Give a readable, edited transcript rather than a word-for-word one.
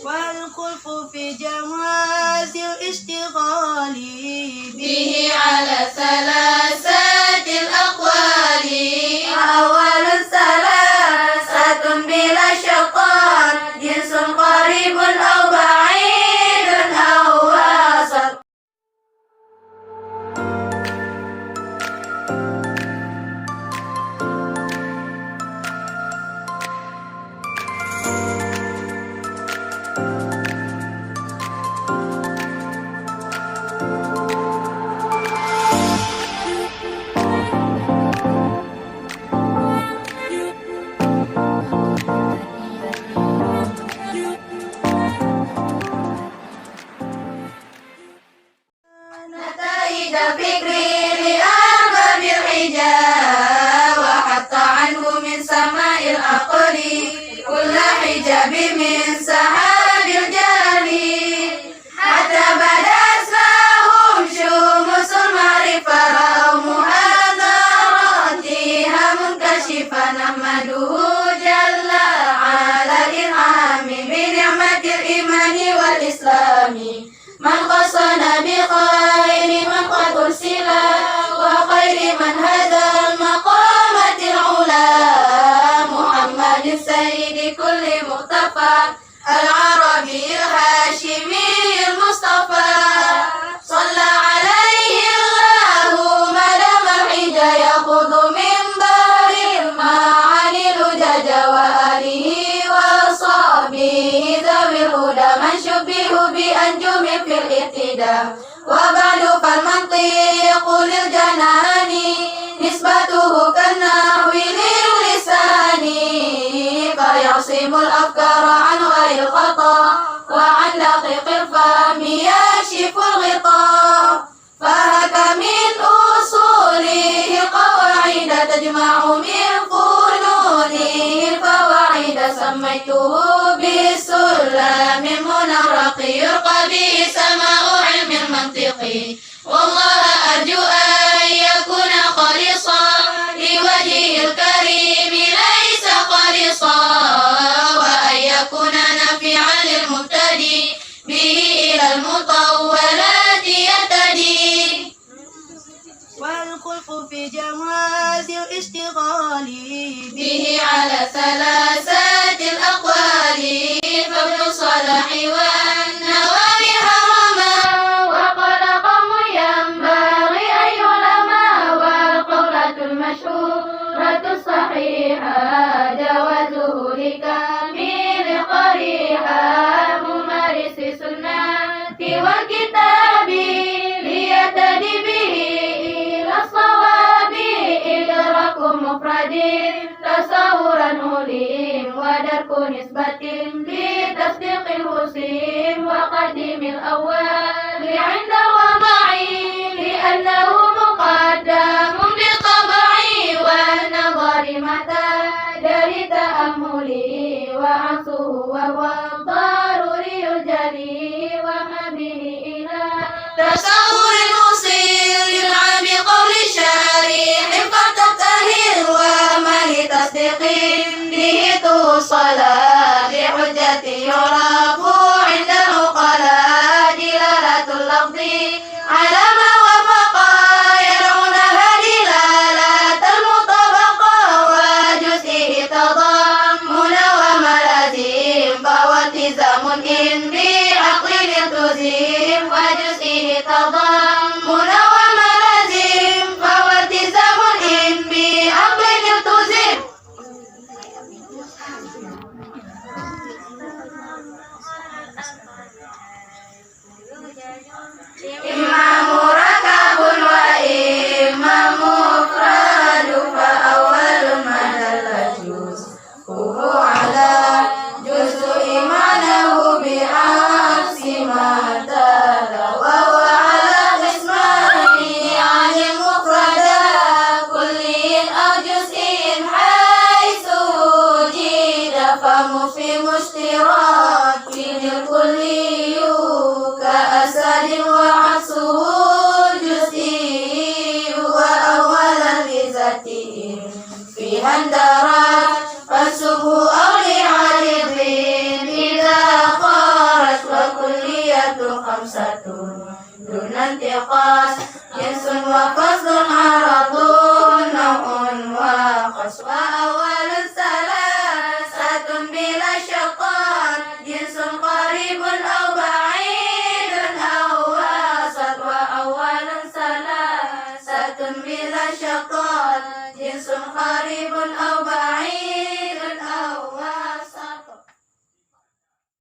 والخلف في جواز الاشتغال به على ثلاثة الأقوال. أول ثلاثة بلا شقان، جنس قريب أو بعيد أو وسط. نتائج فكري لأرباب الحجاب، وحتى عنه من سماء العقل كل حجاب من سحاب الجهل، حتى بدا أسماهم شموس المعرفة رأوا محاضراتها منكشفة. نحمده جل على الإنعام بنعمة الإيمان والإسلام، من خصنا بخير من قد أرسل، وخير من هدى المقامة العلا، محمد سيد كل مختفى العربي الهاشمي المصطفى. صلى عليه الله مدام الحجة يأخذ من بحر المعاني الأجج، وآله وصحبه ذوي الهدى من شبهوا بأنجم في الاقتداء. وبعد فالمنطق للجنان نسبته كالنحو للسان، فيعصم الأفكار عن غير الخطأ، وعن دقيق الفهم يكشف الغطاء. فهك من أصوله قواعد تجمع من فنونه الفواعد، سميته بالسلم المنرق يرقى به سماء علم المنطق. والله أرجو أن يكون خالصا لوجهه الكريم ليس خالصا، وأن يكون نافعا للمبتدي به إلى المطولات يهتدي. والخلف في جواز الاشتغال به على ثلاثة الأقوال، فابن صلاح والنووي حرما، وقال قوم ينبغي أن يلما، والقولة المشهورة الصحيحة جوازه لكامل قريحة، ممارس السنة والكتاب ليهتدي به إلى الصواب. إدراك مفرد تصورا أليم، ودرك نسبة لتصديق الوسيم، وقدم الأول عند الوضع لأنه مقدم بالطبع، والنظر متى جري تأملي، وعكسه وهو الضروري الجلي، وما به إلى تصور المصير ينعى بقول الشارح فتبتهل، وما لتصديق به توصل لحجة يعرف عند العقلاء. دلالة اللفظ على ما وفق يدعونها دلالة المطابقة، وجزئه تضمن وملازم، فهو التزام إن بعقل التزم، وجزئه تضمن وملازم، فهو التزام إن بعقل التزم. إما مركب وإما مفرد، فأول ما دل جزءه على جزء معناه بعكس ما دل، وهو على قسمين عن المفرد كل أو جزء حيث وجد، فمفهم اشتراك للكلي كأسد، وعكسه الجزئي وأولا لذاته فيها اندرج، فالسبه أو لعارض إذا خمسة دون انتقاص جنس وفصل عرض نوع وخص وأول ثلاثة بلا شقان جنس قريب أو بعيد أو وسط وأول ثلاثة بلا شقان جنس قريب أو بعيد